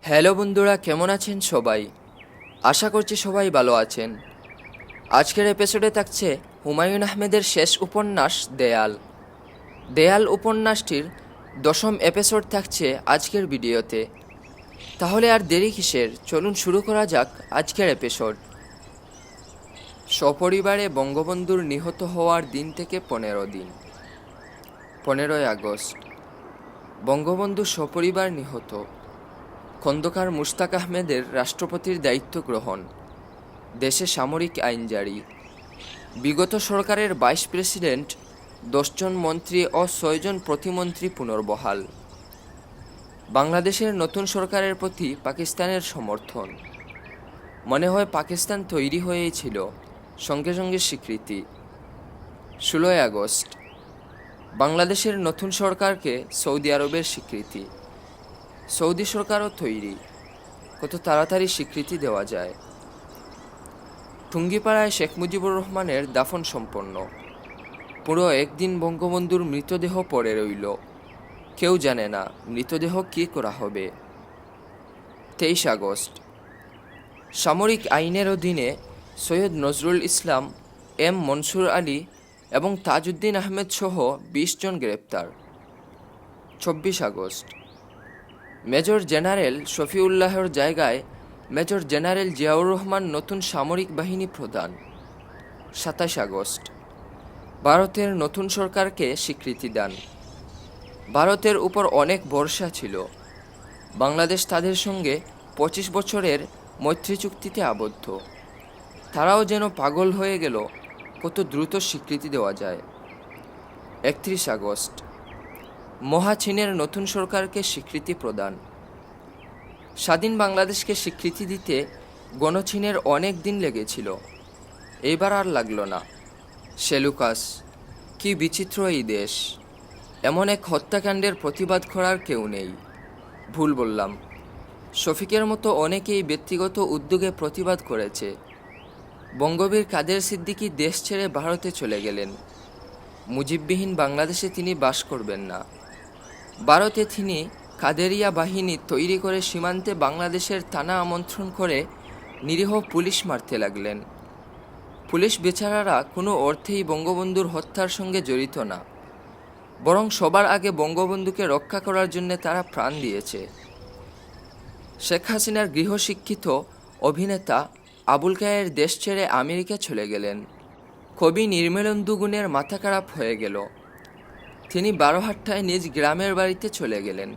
Hello বন্ধুরা, কেমন আছেন সবাই? আশা করছি সবাই ভালো আছেন। আজকের এপিসোডে থাকছে হুমায়ুন আহমেদের শেষ উপন্যাস দেয়াল। দেয়াল উপন্যাসটির 10ম এপিসোড থাকছে আজকের ভিডিওতে। তাহলে আর দেরি কিসের, চলুন শুরু করা যাক আজকের এপিসোড। সপরিবারে বঙ্গবন্ধুর নিহত হওয়ার দিন থেকে 15 দিন। 15ই আগস্ট বঙ্গবন্ধু সপরিবার নিহত। খন্দকার মুশতাক আহমেদের রাষ্ট্রপতির দায়িত্ব গ্রহণ। দেশে সামরিক আইন জারি। বিগত সরকারের 22 প্রেসিডেন্ট, 10 জন মন্ত্রী ও 6 জন প্রতিমন্ত্রী পুনর্বহাল। বাংলাদেশের নতুন সরকারের প্রতি পাকিস্তানের সমর্থন। মনে হয় পাকিস্তান তৈরি হয়েই ছিল, সঙ্গে সঙ্গে স্বীকৃতি। 16ই আগস্ট বাংলাদেশের নতুন সরকারকে সৌদি আরবের স্বীকৃতি। সৌদি সরকারও তৈরি, কত তাড়াতাড়ি স্বীকৃতি দেওয়া যায়। টুঙ্গিপাড়ায় শেখ মুজিবুর রহমানের দাফন সম্পন্ন। পুরো একদিন বঙ্গবন্ধুর মৃতদেহ পড়ে রইল, কেউ জানে না মৃতদেহ কী করা হবে। 23 আগস্ট সামরিক আইনের অধীনে সৈয়দ নজরুল ইসলাম, এম মনসুর আলী এবং তাজউদ্দিন আহমেদ সহ 20 জন গ্রেপ্তার। 24 আগস্ট মেজর জেনারেল শফিউল্লাহর জায়গায় মেজর জেনারেল জিয়াউর রহমান নতুন সামরিক বাহিনী প্রধান। 27 আগস্ট ভারতের নতুন সরকারকে স্বীকৃতি দান। ভারতের উপর অনেক ভরসা ছিল, বাংলাদেশ তাদের সঙ্গে 25 বছরের মৈত্রী চুক্তিতে আবদ্ধ। তারাও যেন পাগল হয়ে গেল কত দ্রুত স্বীকৃতি দেওয়া যায়। 31 আগস্ট মহাচীনের নতুন সরকারকে স্বীকৃতি প্রদান। স্বাধীন বাংলাদেশকে স্বীকৃতি দিতে গণচীনের অনেক দিন লেগেছিল, এইবার আর লাগলো না। সেলুকাস, কি বিচিত্র এই দেশ! এমন এক হত্যাকাণ্ডের প্রতিবাদ করার কেউ নেই। ভুল বললাম, শফিকের মতো অনেকেই ব্যক্তিগত উদ্যোগে প্রতিবাদ করেছে। বঙ্গবীর কাদের সিদ্দিকী দেশ ছেড়ে ভারতে চলে গেলেন। মুজিববিহীন বাংলাদেশে তিনি বাস করবেন না। ভারতে তিনি কাদেরিয়া বাহিনী তৈরি করে সীমান্তে বাংলাদেশের থানা আমন্ত্রণ করে নিরীহ পুলিশ মারতে লাগলেন। পুলিশ বেচারারা কোনো অর্থেই বঙ্গবন্ধুর হত্যার সঙ্গে জড়িত না, বরং সবার আগে বঙ্গবন্ধুকে রক্ষা করার জন্য তারা প্রাণ দিয়েছে। শেখ হাসিনার গৃহশিক্ষিত অভিনেতা আবুল খায়ের দেশ ছেড়ে আমেরিকা চলে গেলেন। কবি নির্মলেন্দু গুণের মাথা খারাপ হয়ে গেল, তিনি বারোহাট্টায় নিজ গ্রামের বাড়িতে চলে গেলেন।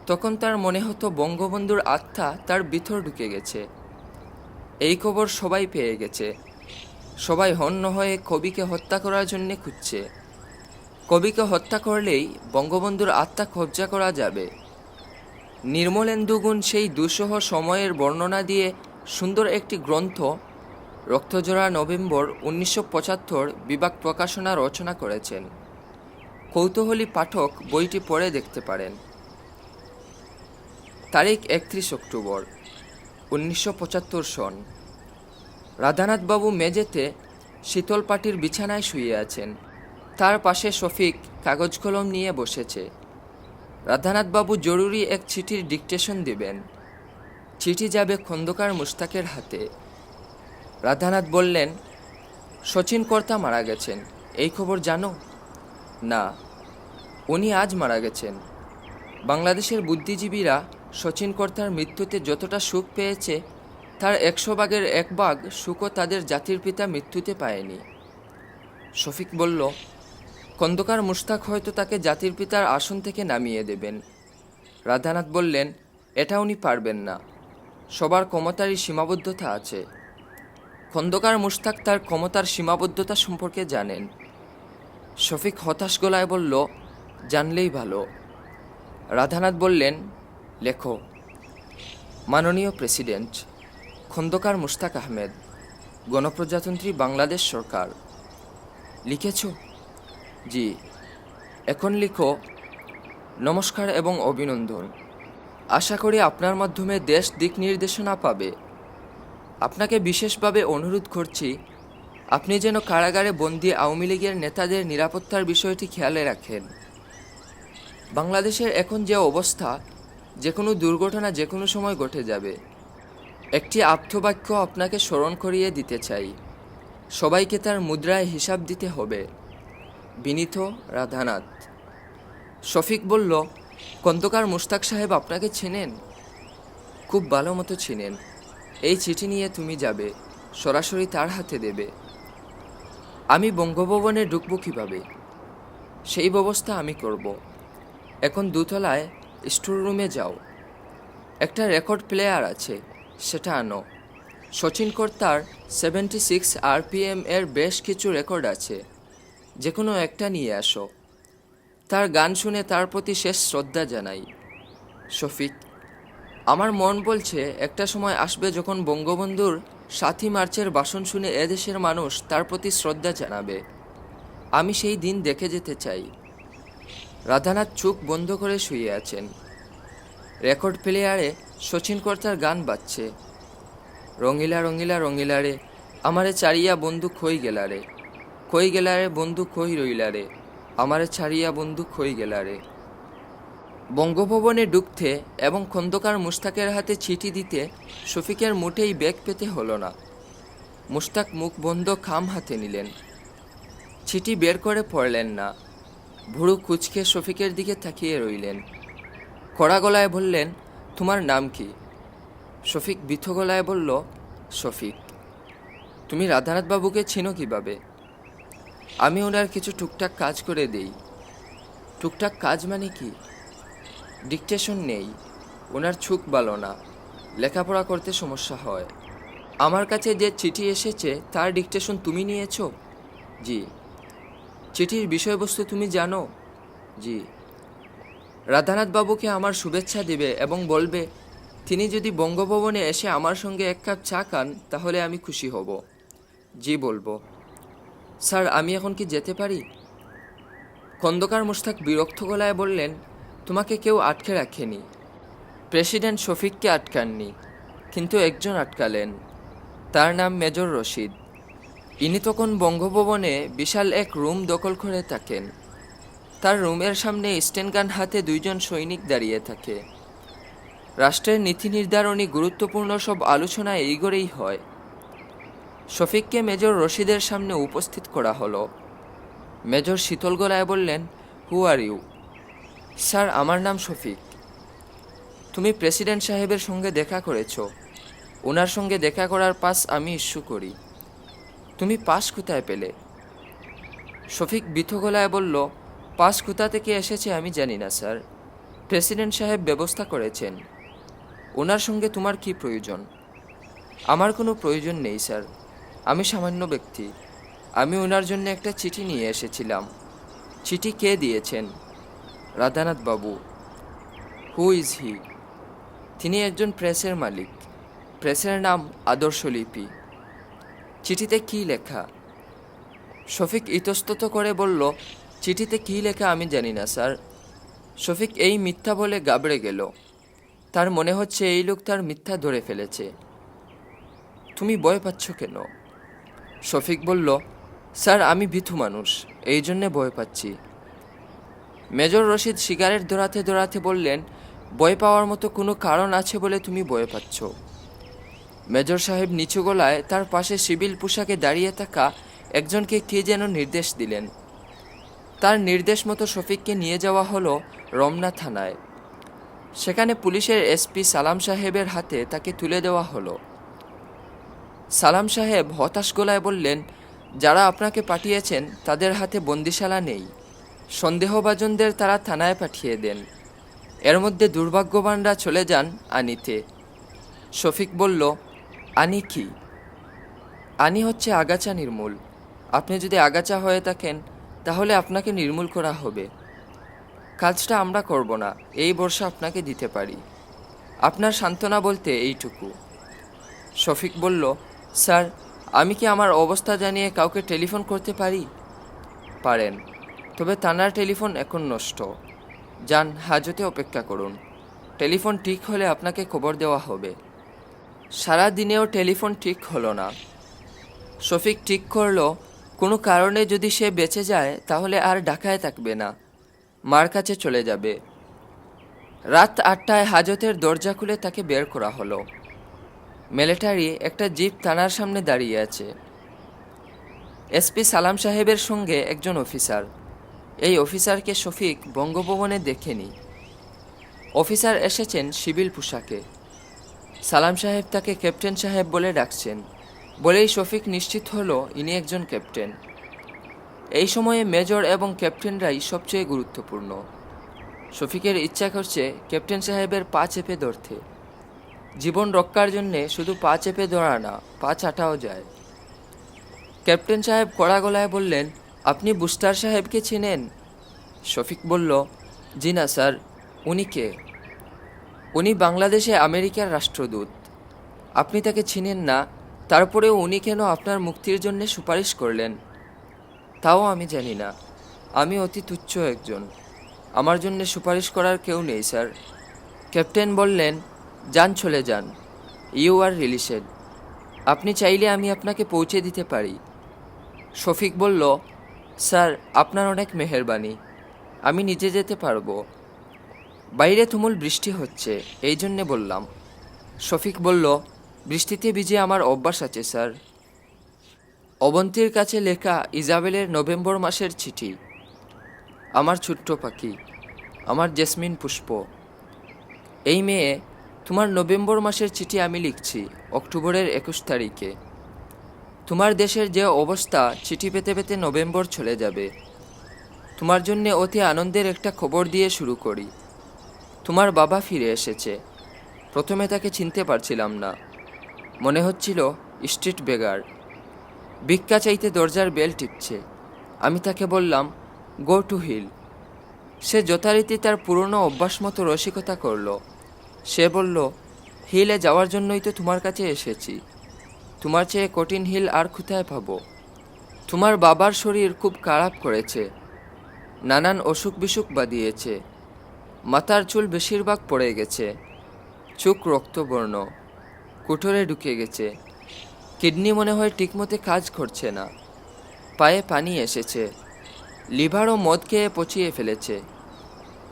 তখন তার মনে হতো বঙ্গবন্ধুর আত্মা তার ভিতর ঢুকে গেছে। এই খবর সবাই পেয়ে গেছে, সবাই হন্য হয়ে কবিকে হত্যা করার জন্য খুঁজছে। কবিকে হত্যা করলেই বঙ্গবন্ধুর আত্মা কবজা করা যাবে। নির্মলেন্দু গুণ সেই দুঃসহ সময়ের বর্ণনা দিয়ে সুন্দর একটি গ্রন্থ রক্তজোড়া নভেম্বর 1975 বিভাগ প্রকাশনা রচনা করেছেন। কৌতূহলী পাঠক বইটি পড়ে দেখতে পারেন। তারিখ 31 অক্টোবর 1975 সন। রাধানাথবাবু মেঝেতে শীতল পাটির বিছানায় শুয়ে আছেন, তার পাশে শফিক কাগজ কলম নিয়ে বসেছে। রাধানাথবাবু জরুরি এক চিঠির ডিকটেশন দেবেন। চিঠি যাবে খন্দকার মুশতাকের হাতে। রাধানাথ বললেন, শচীন কর্তা মারা গেছেন, এই খবর জানো? না, উনি আজ মারা গেছেন। বাংলাদেশের বুদ্ধিজীবীরা শচীন কর্তার মৃত্যুতে যতটা সুখ পেয়েছে, তার 100 ভাগের 1 ভাগ সুখও তাদের জাতির পিতা মৃত্যুতে পায়নি। শফিক বলল, খন্দকার মুশতাক হয়তো তাকে জাতির পিতার আসন থেকে নামিয়ে দেবেন। রাধানাথ বললেন, এটা উনি পারবেন না, সবার ক্ষমতারই সীমাবদ্ধতা আছে। খন্দকার মুশতাক তার ক্ষমতার সীমাবদ্ধতা সম্পর্কে জানেন। শফিক হতাশ গলায় বলল, জানলেই ভালো। রাধানাথ বললেন, লেখো, মাননীয় প্রেসিডেন্ট খন্দকার মুশতাক আহমেদ, গণপ্রজাতন্ত্রী বাংলাদেশ সরকার। লিখেছ? জি। এখন লিখো, নমস্কার এবং অভিনন্দন। আশা করি আপনার মাধ্যমে দেশ দিক নির্দেশনা পাবে। আপনাকে বিশেষভাবে অনুরোধ করছি, আপনি যেন কারাগারে বন্দী আওয়ামী লীগের নেতাদের নিরাপত্তার বিষয়টি খেয়ালে রাখেন। বাংলাদেশের এখন যে অবস্থা, যে কোনো দুর্ঘটনা যে কোনো সময় ঘটে যাবে। একটি আপ্তবাক্য আপনাকে স্মরণ করিয়ে দিতে চাই, সবাইকে তার মুদ্রায় হিসাব দিতে হবে। বিনীত, রাধানাথ। শফিক বলল, খন্দকার মুশতাক সাহেব আপনাকে চেনেন? খুব ভালো মতো চেনেন। এই চিঠি নিয়ে তুমি যাবে, সরাসরি তার হাতে দেবে। আমি বঙ্গভবনে ঢুকবো কিভাবে? সেই ব্যবস্থা আমি করব। এখন দোতলায় স্টোর রুমে যাও, একটা রেকর্ড প্লেয়ার আছে, সেটা আনো। সচিন কর্তার 76 RPM এর বেশ কিছু রেকর্ড আছে, যে কোনো একটা নিয়ে আসো। তার গান শুনে তার প্রতি শেষ শ্রদ্ধা জানাই। শফিক, আমার মন বলছে একটা সময় আসবে যখন বঙ্গবন্ধুর 7ই মার্চের ভাষণ শুনে এদেশের মানুষ তার প্রতি শ্রদ্ধা জানাবে। আমি সেই দিন দেখে যেতে চাই। রাধানাথ চোখ বন্ধ করে শুয়ে আছেন। রেকর্ড প্লেয়ারে সচিন কর্তার গান বাজছে। রঙিলা রঙিলা রঙিলা রে, আমারে চারিয়া বন্ধু খই গেলা রে, খই গেলা রে বন্ধু খই রইলা রে, আমারে ছাড়িয়া বন্ধু খই গেলা রে। বঙ্গভবনে ঢুকতে এবং খন্দকার মুশতাকের হাতে চিঠি দিতে শফিকের মোটেই বেগ পেতে হলো না। মুশতাক মুখ বন্ধ খাম হাতে নিলেন। চিঠি বের করে পড়লেন না। ভুরু কুচকে শফিকের দিকে তাকিয়ে রইলেন। কড়া গলায় বললেন, তোমার নাম কি? শফিক বিথ গলায় বলল, শফিক। তুমি রাধানাথ বাবুকে চিনো কিভাবে? আমি ওনার কিছু টুকটাক কাজ করে দেই। টুকটাক কাজ মানে কি? ডিকটেশন নেই, ওনার চোখ ভালো না, লেখাপড়া করতে সমস্যা হয়। আমার কাছে যে চিঠি এসেছে তার ডিকটেশন তুমি নিয়েছো? জি। চিঠির বিষয়বস্তু তুমি জানো? জি। রাধানাথ বাবুকে আমার শুভেচ্ছা দেবে এবং বলবে তিনি যদি বঙ্গভবনে এসে আমার সঙ্গে এক কাপ চা খান তাহলে আমি খুশি হব। জি বলবো। স্যার, আমি এখন কি যেতে পারি? খন্দকার মুশতাক বিরক্ত গলায় বললেন, তোমাকে কেউ আটকে রাখেনি। প্রেসিডেন্ট শফিককে আটকাননি, কিন্তু একজন আটকালেন। তার নাম মেজর রশিদ। ইনি তখন বঙ্গভবনে বিশাল এক রুম দখল করে থাকেন। তার রুমের সামনে স্টেনগান হাতে 2 জন সৈনিক দাঁড়িয়ে থাকে। রাষ্ট্রের নীতি নির্ধারণী গুরুত্বপূর্ণ সব আলোচনা এই ঘরেই হয়। শফিককে মেজর রশিদের সামনে উপস্থিত করা হলো। মেজর শীতল গলায় বললেন, হু আর ইউ? স্যার, আমার নাম শফিক। তুমি প্রেসিডেন্ট সাহেবের সঙ্গে দেখা করেছ। ওনার সঙ্গে দেখা করার পাস আমি ইস্যু করি। তুমি পাস কোথায় পেলে? শফিক বিথ গলায় বলল, পাস কোথা থেকে এসেছে আমি জানি না স্যার, প্রেসিডেন্ট সাহেব ব্যবস্থা করেছেন। ওনার সঙ্গে তোমার কি প্রয়োজন? আমার কোনো প্রয়োজন নেই স্যার, আমি সামান্য ব্যক্তি। আমি ওনার জন্য একটা চিঠি নিয়ে এসেছিলাম। চিঠি কে দিয়েছেন? রাধানাথ বাবু। Who is he? তিনি একজন প্রেসের মালিক। প্রেসের নাম আদর্শলিপি। চিঠিতে কি লেখা? শফিক ইতস্তত করে বলল, চিঠিতে কি লেখা আমি জানি না স্যার। শফিক এই মিথ্যা বলে গাবড়ে গেল। তার মনে হচ্ছে এই লোক তার মিথ্যা ধরে ফেলেছে। তুমি ভয় পাচ্ছ কেন? শফিক বলল, স্যার, আমি ভীতু মানুষ, এই জন্যে ভয় পাচ্ছি। মেজর রশিদ সিগারেট ধরাতে ধরাতে বললেন, ভয় পাওয়ার মতো কোনো কারণ আছে বলে তুমি ভয় পাচ্ছ? মেজর সাহেব নিচু গলায় তার পাশে সিভিল পোশাকে দাঁড়িয়ে থাকা একজনকে কে যেন নির্দেশ দিলেন। তার নির্দেশ মতো শফিককে নিয়ে যাওয়া হলো রমনা থানায়। সেখানে পুলিশের এসপি সালাম সাহেবের হাতে তাকে তুলে দেওয়া হলো। সালাম সাহেব হতাশ গলায় বললেন, যারা আপনাকে পাঠিয়েছেন তাদের হাতে বন্দিশালা নেই, সন্দেহভাজনদের তারা থানায় পাঠিয়ে দেন। এর মধ্যে দুর্ভাগ্যবানরা চলে যান আনিতে। শফিক বলল, আনি কি? আনি হচ্ছে আগাছা নির্মূল। আপনি যদি আগাছা হয়ে থাকেন তাহলে আপনাকে নির্মূল করা হবে। কাজটা আমরা করব না, এই বর্ষা আপনাকে দিতে পারি। আপনার সান্ত্বনা বলতে এইটুকু। শফিক বলল, স্যার, আমি কি আমার অবস্থা জানিয়ে কাউকে টেলিফোন করতে পারি? পারেন, তবে থানার টেলিফোন এখন নষ্ট। যান, হাজতে অপেক্ষা করুন। টেলিফোন ঠিক হলে আপনাকে খবর দেওয়া হবে। সারা দিনেও টেলিফোন ঠিক হলো না। শফিক ঠিক করলো, কোনো কারণে যদি সে বেঁচে যায় তাহলে আর ঢাকায় থাকবে না, মার কাছে চলে যাবে। রাত 8টায় হাজতের দরজা খুলে তাকে বের করা হলো। মিলিটারি একটা জিপ থানার সামনে দাঁড়িয়ে আছে। এসপি সালাম সাহেবের সঙ্গে একজন অফিসার। এই অফিসারকে শফিক বঙ্গভবনে দেখেনি। অফিসার এসেছেন সিভিল পোশাকে। সালাম সাহেব তাকে ক্যাপ্টেন সাহেব বলে ডাকছেন। বলেই শফিক নিশ্চিত হলো ইনি একজন ক্যাপ্টেন। এই সময়ে মেজর এবং ক্যাপ্টেনরাই সবচেয়ে গুরুত্বপূর্ণ। শফিকের ইচ্ছা করছে ক্যাপ্টেন সাহেবের পা চেপে ধরতে। জীবন রক্ষার জন্যে শুধু পা চেপে ধরা না, পা চাটাও যায়। ক্যাপ্টেন সাহেব কড়া গলায় বললেন, আপনি বুস্টার সাহেবকে চেনেন? শফিক বলল, জি না স্যার। উনি কে? উনি বাংলাদেশে আমেরিকার রাষ্ট্রদূত। আপনি তাকে চিনেন না, তারপরেও উনি কেন আপনার মুক্তির জন্য সুপারিশ করলেন? তাও আমি জানি না। আমি অতি তুচ্ছ একজন। আমার জন্য সুপারিশ করার কেউ নেই স্যার। ক্যাপ্টেন বললেন, যান, চলে যান। You are released. আপনি চাইলে আমি আপনাকে পৌঁছে দিতে পারি। শফিক বলল, স্যার আপনার অনেক মেহেরবানি, আমি নিজে যেতে পারবো। বাইরে তুমুল বৃষ্টি হচ্ছে, এই জন্যে বললাম। শফিক বলল, বৃষ্টিতে ভিজে আমার অভ্যাস আছে স্যার। অবন্তীর কাছে লেখা ইজাবেলের নভেম্বর মাসের চিঠি। আমার ছোট্ট পাখি, আমার জেসমিন পুষ্প। এই মেয়ে, তোমার নভেম্বর মাসের চিঠি আমি লিখছি অক্টোবরের 21 তারিখে। তোমার দেশের যে অবস্থা, চিঠি পেতে পেতে নভেম্বর চলে যাবে। তোমার জন্যে অতি আনন্দের একটা খবর দিয়ে শুরু করি। তোমার বাবা ফিরে এসেছে। প্রথমে তাকে চিনতে পারছিলাম না, মনে হচ্ছিল স্ট্রিট বেগার। ভিক্ষা চাইতে দরজার বেল টিপছে। আমি তাকে বললাম, গো টু হিল। সে যথারীতি তার পুরনো অভ্যাস মতো রসিকতা করল। সে বলল, হিলে যাওয়ার জন্যই তো তোমার কাছে এসেছি। তোমার চেয়ে কঠিন হিল আর কোথায় পাবো? তোমার বাবার শরীর খুব খারাপ করেছে, নানান অসুখ বিসুখ বাঁধিয়েছে। মাথার চুল বেশিরভাগ পড়ে গেছে, চোখ রক্তবর্ণ, কুঠোরে ঢুকে গেছে। কিডনি মনে হয় ঠিকমতো কাজ করছে না। পায়ে পানি এসেছে, লিভারও মদ খেয়ে পচিয়ে ফেলেছে।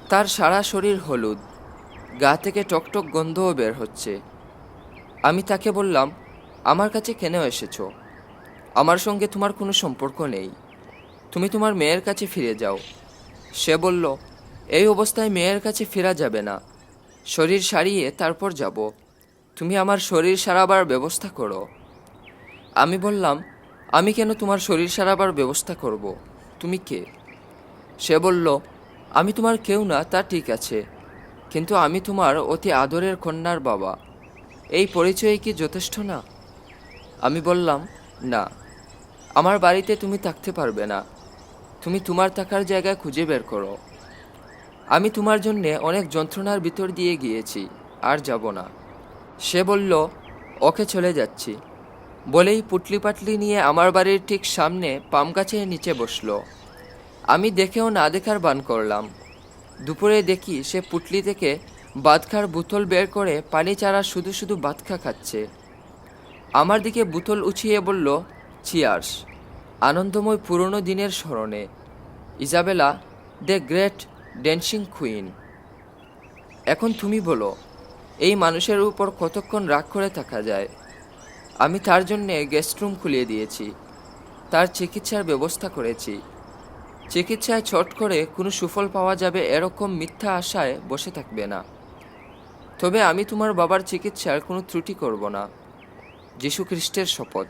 তার সারা শরীর হলুদ, গা থেকে টকটক গন্ধও বের হচ্ছে। আমি তাকে বললাম, আমার কাছে কেন এসেছো? আমার সঙ্গে তোমার কোনো সম্পর্ক নেই। তুমি তোমার মেয়ের কাছে ফিরে যাও। সে বলল, এই অবস্থায় মেয়ের কাছে ফেরা যাবে না। শরীর সারিয়ে তারপর যাব। তুমি আমার শরীর সারাবার ব্যবস্থা করো। আমি বললাম, আমি কেন তোমার শরীর সারাবার ব্যবস্থা করব? তুমি কে? সে বলল, আমি তোমার কেউ না তা ঠিক আছে, কিন্তু আমি তোমার অতি আদরের কন্যার বাবা। এই পরিচয় কি যথেষ্ট না? আমি বললাম, না, আমার বাড়িতে তুমি থাকতে পারবে না। তুমি তোমার থাকার জায়গা খুঁজে বের করো। আমি তোমার জন্যে অনেক যন্ত্রণার ভিতর দিয়ে গিয়েছি, আর যাব না। সে বলল, ওকে, চলে যাচ্ছি। বলেই পুটলি পাটলি নিয়ে আমার বাড়ির ঠিক সামনে পাম গাছের নিচে বসল। আমি দেখেও না দেখার বান করলাম। দুপুরে দেখি সে পুটলি থেকে বাদখার বোতল বের করে পানি ছাড়া শুধু শুধু বাদখা খাচ্ছে। আমার দিকে বোতল উছিয়ে বলল, চিয়ার্স, আনন্দময় পুরনো দিনের স্মরণে। Isabella, the great dancing queen. এখন তুমি বলো, এই মানুষের উপর কতক্ষণ রাগ করে থাকা যায়? আমি তার জন্যে গেস্ট রুম খুলিয়ে দিয়েছি, তার চিকিৎসার ব্যবস্থা করেছি। চিকিৎসায় ছট করে কোনো সুফল পাওয়া যাবে এরকম মিথ্যা আশায় বসে থাকবে না। তবে আমি তোমার বাবার চিকিৎসার কোনো ত্রুটি করব না, যীশু খ্রিস্টের শপথ।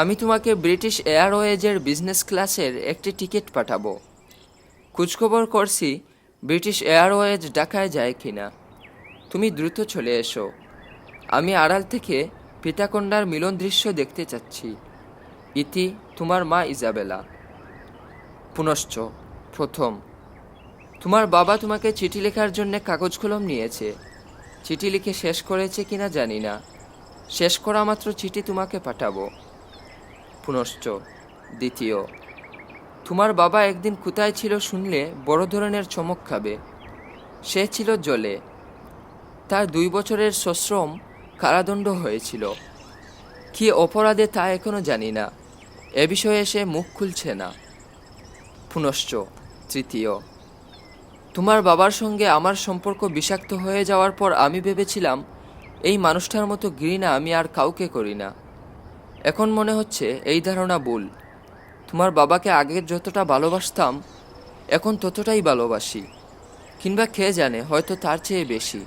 আমি তোমাকে ব্রিটিশ এয়ারওয়েজের বিজনেস ক্লাসের একটি টিকিট পাঠাবো। খোঁজখবর করছি ব্রিটিশ এয়ারওয়েজ ঢাকায় যায় কিনা। তুমি দ্রুত চলে এসো। আমি আড়াল থেকে পিতাকন্যার মিলন দৃশ্য দেখতে চাচ্ছি। ইতি, তোমার মা ইজাবেলা। পুনশ্চ প্রথম। তোমার বাবা তোমাকে চিঠি লেখার জন্য কাগজ কলম নিয়েছে। চিঠি লিখে শেষ করেছে কিনা জানি না। শেষ করা মাত্র চিঠি তোমাকে পাঠাবো। পুনশ্চ দ্বিতীয়। তোমার বাবা একদিন কোথায় ছিল শুনলে বড় ধরনের চমক খাবে। সে ছিল জলে। তার 2 বছরের সশ্রম কারাদণ্ড হয়েছিল। কি অপরাধে তা এখনো জানি না। এ বিষয়ে সে মুখ খুলছে না। পুনশ্চ তৃতীয়। তোমার বাবার সঙ্গে আমার সম্পর্ক বিষাক্ত হয়ে যাওয়ার পর আমি ভেবেছিলাম এই মানুষটার মতো ঘৃণা আমি আর কাউকে করি না। এখন মনে হচ্ছে এই ধারণা ভুল। তোমার বাবাকে আগের যতটা ভালোবাসতাম এখন ততটাই ভালোবাসি, কিংবা কে জানে হয়তো তার চেয়ে বেশি।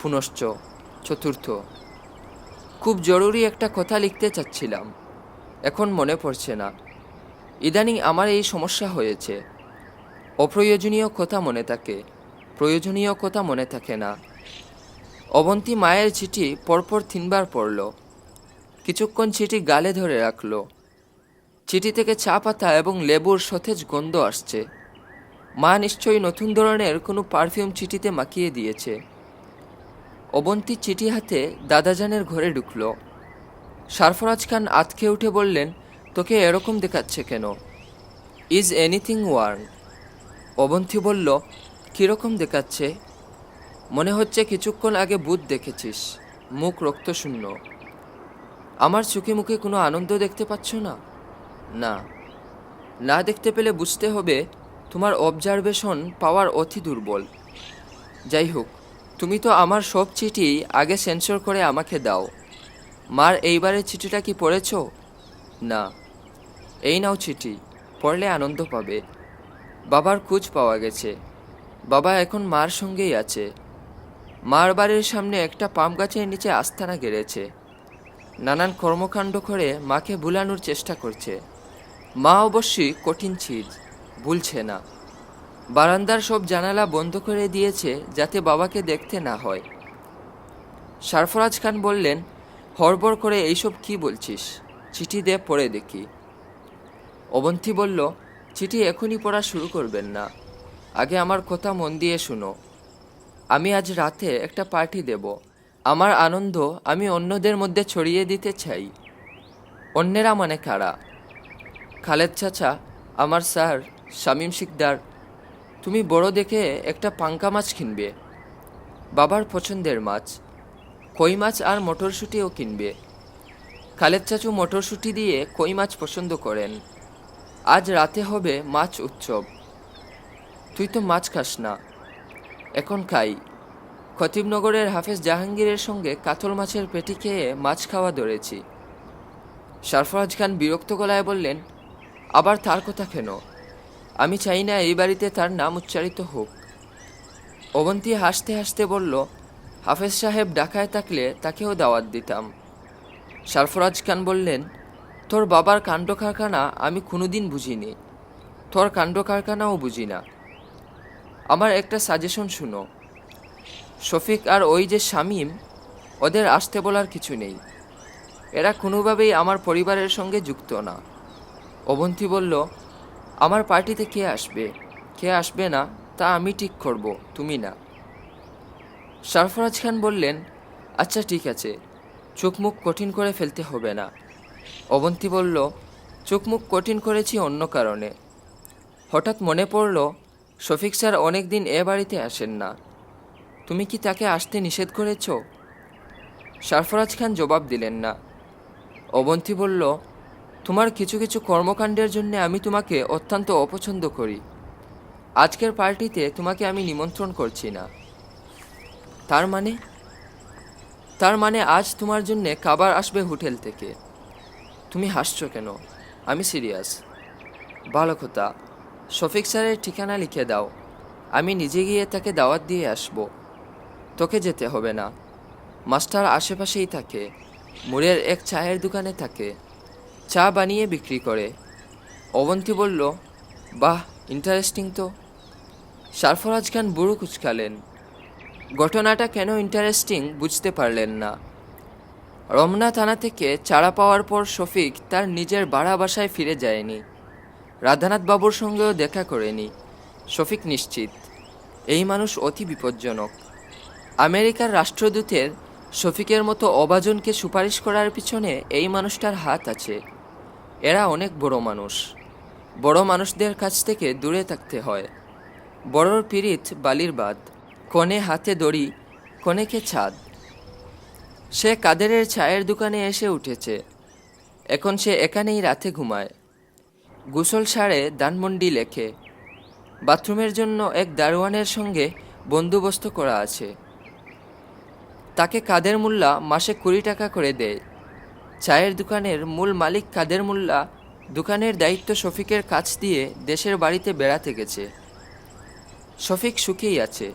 পুনশ্চ চতুর্থ, খুব জরুরি একটা কথা লিখতে চাচ্ছিলাম, এখন মনে পড়ছে না। ইদানিং আমার এই সমস্যা হয়েছে, অপ্রয়োজনীয় কথা মনে থাকে, প্রয়োজনীয় কথা মনে থাকে না। অবন্তী মায়ের চিঠি পরপর 3বার পড়ল। কিছুক্ষণ চিঠি গালে ধরে রাখল। চিঠি থেকে চা পাতা এবং লেবুর সতেজ গন্ধ আসছে। মা নিশ্চয়ই নতুন ধরনের কোনো পারফিউম চিঠিতে মাখিয়ে দিয়েছে। অবন্তী চিঠি হাতে দাদাজানের ঘরে ঢুকল। সরফরাজ খান আতকে উঠে বললেন, তোকে এরকম দেখাচ্ছে কেন? Is anything Warne? অবন্তী বলল, কীরকম দেখাচ্ছে? মনে হচ্ছে কিছুক্ষণ আগে ভূত দেখেছিস, মুখ রক্তশূন্য। আমার চোখে মুখে কোনো আনন্দ দেখতে পাচ্ছ না? না, না দেখতে পেলে বুঝতে হবে তোমার অবজারভেশন পাওয়ার অতি দুর্বল। যাই হোক, তুমি তো আমার সব চিঠি আগে সেন্সর করে আমাকে দাও। মার এইবারের চিঠিটা কি পড়েছ? না। এই নাও চিঠি, পড়লে আনন্দ পাবে। বাবার খোঁজ পাওয়া গেছে। বাবা এখন মার সঙ্গেই আছে। মার বাড়ির সামনে একটা পাম গাছের নিচে আস্তানা গেড়েছে। নানান কর্মকাণ্ড করে মাকে ভুলানোর চেষ্টা করছে। মা অবশ্যই কঠিন ছিজ, ভুলছে না। বারান্দার সব জানালা বন্ধ করে দিয়েছে যাতে বাবাকে দেখতে না হয়। সরফরাজ খান বললেন, হড়বড় করে এইসব কি বলছিস? চিঠি দে, পড়ে দেখি। অবন্তী বলল, চিঠি এখনই পড়া শুরু করবেন না, আগে আমার কথা মন দিয়ে শুনো। আমি আজ রাতে একটা পার্টি দেব। আমার আনন্দ আমি অন্যদের মধ্যে ছড়িয়ে দিতে চাই। অন্যেরা মানে কারা? খালেদ চাচা, আমার স্যার শামীম শিকদার। তুমি বড় দেখে একটা পাঙ্কা মাছ কিনবে, বাবার পছন্দের মাছ। কই মাছ আর মটরশুঁটিও কিনবে। খালেদ চাচু মটরশুঁটি দিয়ে কই মাছ পছন্দ করেন। আজ রাতে হবে মাছ উৎসব। তুই তো মাছ খাস না, এখন খাই। খতিবনগরের হাফেজ জাহাঙ্গীরের সঙ্গে কাতল মাছের পেটি খেয়ে মাছ খাওয়া ধরেছি। সরফরাজ খান বিরক্ত গলায় বললেন, আবার তার কথা কেন? আমি চাই না এই বাড়িতে তার নাম উচ্চারিত হোক। অবন্তী হাসতে হাসতে বলল, হাফেজ সাহেব ঢাকায় থাকলে তাকেও দাওয়াত দিতাম। সরফরাজ খান বললেন, তোর বাবার কাণ্ড কারখানা আমি কোনোদিন বুঝিনি, তোর কাণ্ড কারখানাও বুঝি না। আমার একটা সাজেশন শুনো। শফিক আর ওই যে শামীম, ওদের আসতে বলার কিছু নেই। এরা কোনোভাবেই আমার পরিবারের সঙ্গে যুক্ত না। অবন্তী বলল, আমার পার্টিতে কে আসবে কে আসবে না তা আমি ঠিক করব, তুমি না। সরফরাজ খান বললেন, আচ্ছা ঠিক আছে, চোখ মুখ কঠিন করে ফেলতে হবে না। অবন্তী বলল, চোখ মুখ কঠিন করেছি অন্য কারণে। হঠাৎ মনে পড়ল, শফিক স্যার অনেক দিন এ বাড়িতে আসেন না। তুমি কি তাকে আসতে নিষেধ করেছ? সরফরাজ খান জবাব দিলেন না। অবন্তী বলল, তোমার কিছু কিছু কর্মকাণ্ডের জন্য আমি তোমাকে অত্যন্ত অপছন্দ করি। আজকের পার্টিতে তোমাকে আমি নিমন্ত্রণ করছি না। তার মানে আজ তোমার জন্য খাবার আসবে হোটেল থেকে। তুমি হাসছো কেন? আমি সিরিয়াস। ভালো কথা, শফিক স্যারের ঠিকানা লিখে দাও, আমি নিজে গিয়ে তাকে দাওয়াত দিয়ে আসব। তোকে যেতে হবে না, মাস্টার আশেপাশেই থাকে, মোড়ের এক চায়ের দোকানে থাকে, চা বানিয়ে বিক্রি করে। অবন্তী বলল, বাহ, ইন্টারেস্টিং তো। সরফরাজ খান বুড়ো কুচকালেন। ঘটনাটা কেন ইন্টারেস্টিং বুঝতে পারলেন না। রমনা থানা থেকে ছাড়া পাওয়ার পর শফিক তার নিজের ভাড়া বাসায় ফিরে যায়নি। রাধানাথ বাবুর সঙ্গেও দেখা করেনি। শফিক নিশ্চিত এই মানুষ অতি বিপজ্জনক। আমেরিকার রাষ্ট্রদূতের শফিকের মতো অভাজনকে সুপারিশ করার পিছনে এই মানুষটার হাত আছে। এরা অনেক বড় মানুষ। বড় মানুষদের কাছ থেকে দূরে থাকতে হয়। বড়র পিরিত বালির বাঁধ, কনে হাতে দড়ি, কনেকে ছাদ। সে কাদেরের চায়ের দোকানে এসে উঠেছে। এখন সে এখানেই রাতে ঘুমায়। গোসল সারে ধানমন্ডি লেখে। বাথরুমের জন্য এক দারোয়ানের সঙ্গে বন্দোবস্ত করা আছে। তাকে কাদের মোল্লা মাসে 20 টাকা করে দেয়। চায়ের দোকানের মূল মালিক কাদের মোল্লা দোকানের দায়িত্ব শফিকের কাছ দিয়ে দেশের বাড়িতে বেড়াতে গেছে। শফিক সুখেই আছে।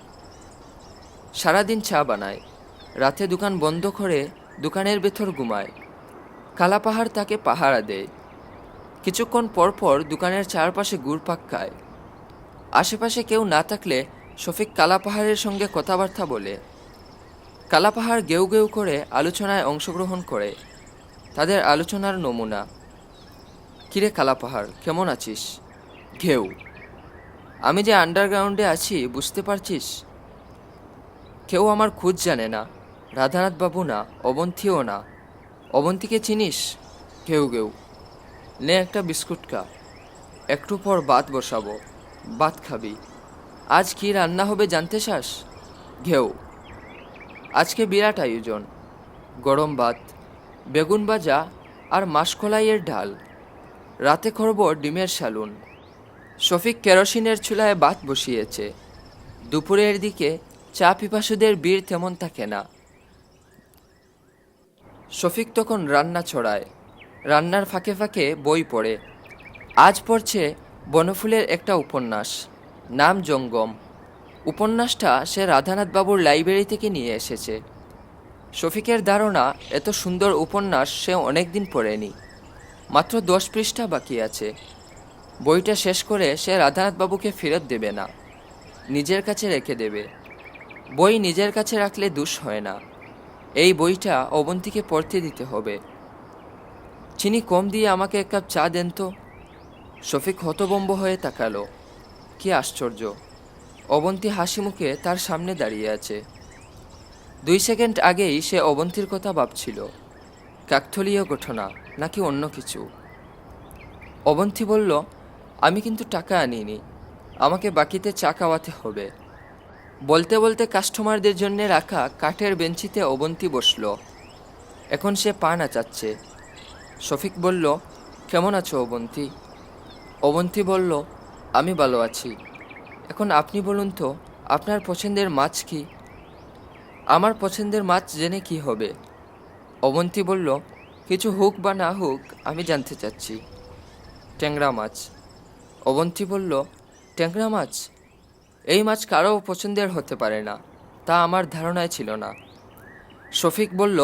সারাদিন চা বানায়, রাতে দোকান বন্ধ করে দোকানের ভেতর ঘুমায়। কালাপাহাড় তাকে পাহারা দেয়। কিছুক্ষণ পর পর দোকানের চারপাশে ঘুরপাক খায়। আশেপাশে কেউ না থাকলে শফিক কালাপাহাড়ের সঙ্গে কথাবার্তা বলে। কালাপাহাড় গেউ গেউ করে আলোচনায় অংশগ্রহণ করে। তাদের আলোচনার নমুনা: কিরে কালাপাহাড়, কেমন আছিস? ঘেউ: আমি যে আন্ডারগ্রাউন্ডে আছি বুঝতে পারছিস? কেউ আমার খোঁজ জানে না, রাধানাথ বাবু না, অবন্তীও না। অবন্তীকে চিনিস? ঘেউ ঘেউ: নে একটা বিস্কুট খা, একটু পর ভাত বসাবো, ভাত খাবি। আজ কি রান্না হবে জানতে চাস? ঘেউ: আজকে বিরাট আয়োজন, গরম ভাত, বেগুন ভাজা আর মাসকলাইয়ের ডাল। রাতে করব ডিমের সালুন। শফিক কেরোসিনের চুলায় ভাত বসিয়েছে। দুপুরের দিকে চা পিপাসুদের ভিড় তেমন থাকে না। শফিক তখন রান্না ছড়ায়, রান্নার ফাঁকে ফাঁকে বই পড়ে। আজ পড়ছে বনফুলের একটা উপন্যাস, নাম জঙ্গম। উপন্যাসটা সে রাধানাথ বাবুর লাইব্রেরি থেকে নিয়ে এসেছে। শফিকের ধারণা এত সুন্দর উপন্যাস সে অনেক দিন পড়েনি। মাত্র 10 পৃষ্ঠা বাকি আছে। বইটা শেষ করে সে রাধানাথ বাবুকে ফেরত দেবে না, নিজের কাছে রেখে দেবে। বই নিজের কাছে রাখলে দোষ হয় না। এই বইটা অবন্তীকে পড়তে দিতে হবে। চিনি কম দিয়ে আমাকে 1 কাপ চা দেন তো। শফিক হতভম্ব হয়ে তাকালো। কি আশ্চর্য, অবন্তী হাসি মুখে তার সামনে দাঁড়িয়ে আছে। 2 সেকেন্ড আগেই সে অবন্তীর কথা ভাবছিল। কাকথলীয় ঘটনা নাকি অন্য কিছু? অবন্তী বলল, আমি কিন্তু টাকা আনিনি, আমাকে বাকিতে চা খাওয়াতে হবে। বলতে বলতে কাস্টমারদের জন্য রাখা কাঠের বেঞ্চিতে অবন্তী বসল। এখন সে পা নাচাচ্ছে। শফিক বলল, কেমন আছো অবন্তী? অবন্তী বলল, আমি ভালো আছি। এখন আপনি বলুন তো, আপনার পছন্দের মাছ কি? আমার পছন্দের মাছ জেনে কি হবে? অবন্তী বলল, কিছু হোক বা না হোক আমি জানতে চাচ্ছি। ট্যাংরা মাছ। অবন্তী বলল, ট্যাংরা মাছ? এই মাছ কারও পছন্দের হতে পারে না, তা আমার ধারণায় ছিল না। শফিক বলল,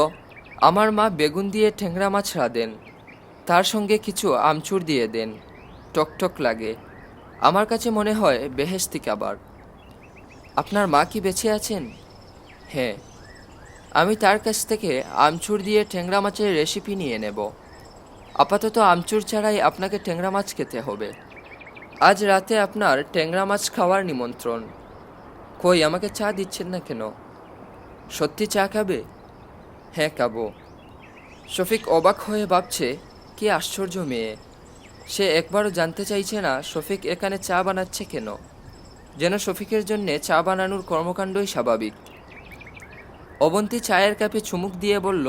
আমার মা বেগুন দিয়ে ট্যাংরা মাছ রাঁধেন, তার সঙ্গে কিছু আমচুর দিয়ে দেন, টকটক লাগে। আমার কাছে মনে হয় বেহেশতি খাবার। আপনার মা কি বেঁচে আছেন? হ্যাঁ। আমি তার কাছ থেকে আমচুর দিয়ে ট্যাংরা মাছের রেসিপি নিয়ে নেব। আপাতত আমচুর ছাড়াই আপনাকে ট্যাংরা মাছ খেতে হবে। আজ রাতে আপনার ট্যাংরা মাছ খাওয়ার নিমন্ত্রণ। কই, আমাকে চা দিচ্ছেন না কেন? সত্যি চা খাবে? হ্যাঁ, খাবো। শফিক অবাক হয়ে ভাবছে, কি আশ্চর্য মেয়ে। সে একবারও জানতে চাইছে না শফিক এখানে চা বানাচ্ছে কেন। যেন শফিকের জন্যে চা বানানোর কর্মকাণ্ডই স্বাভাবিক। অবন্তী চায়ের কাপে চুমুক দিয়ে বলল,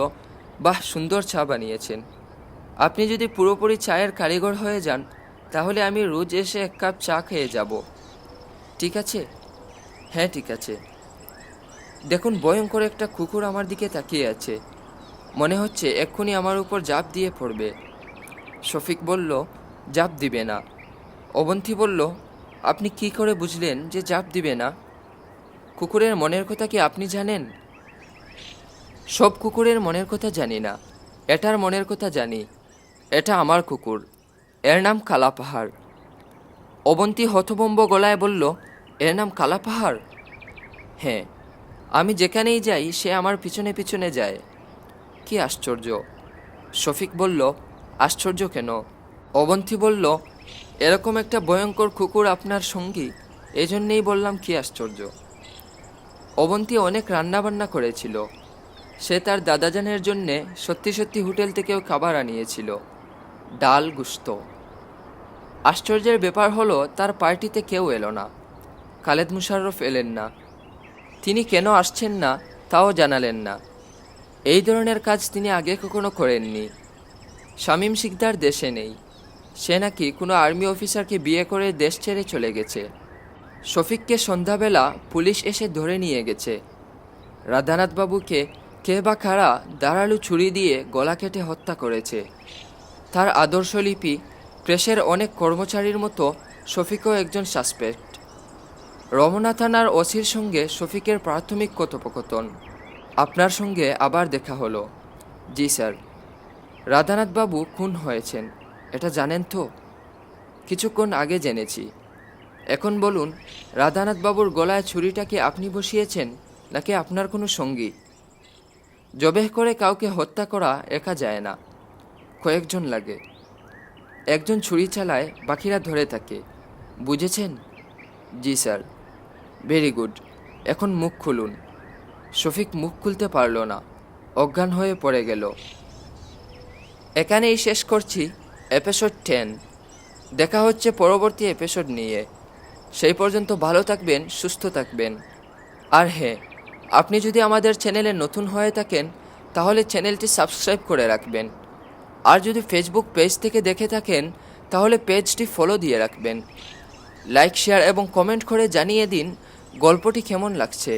বাহ, সুন্দর চা বানিয়েছেন। আপনি যদি পুরোপুরি চায়ের কারিগর হয়ে যান তাহলে আমি রোজ এসে 1 কাপ চা খেয়ে যাব। ঠিক আছে? হ্যাঁ, ঠিক আছে। দেখুন, ভয়ঙ্কর একটা কুকুর আমার দিকে তাকিয়ে আছে। মনে হচ্ছে এক্ষুনি আমার উপর ঝাঁপ দিয়ে পড়বে। শফিক বলল, ঝাঁপ দিবে না। অবন্তী বলল, আপনি কি করে বুঝলেন যে ঝাঁপ দিবে না? কুকুরের মনের কথা কি আপনি জানেন? সব কুকুরের মনের কথা জানি না, এটার মনের কথা জানি। এটা আমার কুকুর, এর নাম কালাপাহাড়। অবন্তী হতভম্ব গলায় বলল, এর নাম কালাপাহাড়? হ্যাঁ, আমি যেখানেই যাই সে আমার পিছনে পিছনে যায়। কি আশ্চর্য। শফিক বলল, আশ্চর্য কেন? অবন্তী বলল, এরকম একটা ভয়ঙ্কর কুকুর আপনার সঙ্গী, এজন্যেই বললাম কি আশ্চর্য। অবন্তী অনেক রান্নাবান্না করেছিল। সে তার দাদাজানের জন্যে সত্যি সত্যি হোটেল থেকেও খাবার আনিয়েছিল, ডাল, গুস্ত। আশ্চর্যের ব্যাপার হলো তার পার্টিতে কেউ এলো না। খালেদ মুশাররফ এলেন না। তিনি কেন আসছেন না তাও জানালেন না। এই ধরনের কাজ তিনি আগে কখনো করেননি। শামীম শিকদার দেশে নেই। সে নাকি কোনো আর্মি অফিসারকে বিয়ে করে দেশ ছেড়ে চলে গেছে। শফিককে সন্ধ্যাবেলা পুলিশ এসে ধরে নিয়ে গেছে। রাধানাথবাবুকে কে বা কারা ধারালো ছুরি দিয়ে গলা কেটে হত্যা করেছে। তার আদর্শলিপি প্রেসের অনেক কর্মচারীর মতো শফিকও একজন সাসপেক্ট। রমনা থানার ওসির সঙ্গে শফিকের প্রাথমিক কথোপকথন। আপনার সঙ্গে আবার দেখা হলো। জি স্যার। রাধানাথবাবু খুন হয়েছেন, এটা জানেন তো? কিছুক্ষণ আগে জেনেছি। এখন বলুন, রাধানাথবাবুর গলায় ছুরিটা কি আপনি বসিয়েছেন নাকি আপনার কোনো সঙ্গী? জবেহ করে কাউকে হত্যা করা একা যায় না, কয়েকজন লাগে। একজন ছুরি চালায়, বাকিরা ধরে থাকে, বুঝেছেন? জি স্যার। Very good. এখন মুখ খুলুন। শফিক মুখ খুলতে পারল না, অজ্ঞান হয়ে পড়ে গেল। এখানেই শেষ করছি এপিসোড 10। দেখা হচ্ছে পরবর্তী এপিসোড নিয়ে। সেই পর্যন্ত ভালো থাকবেন, সুস্থ থাকবেন। আর হ্যাঁ, আপনি যদি আমাদের চ্যানেলে নতুন হয়ে থাকেন তাহলে চ্যানেলটি সাবস্ক্রাইব করে রাখবেন। আর যদি ফেসবুক পেজ থেকে দেখে থাকেন তাহলে পেজটি ফলো দিয়ে রাখবেন। লাইক, শেয়ার এবং কমেন্ট করে জানিয়ে দিন গল্পটি কেমন লাগছে।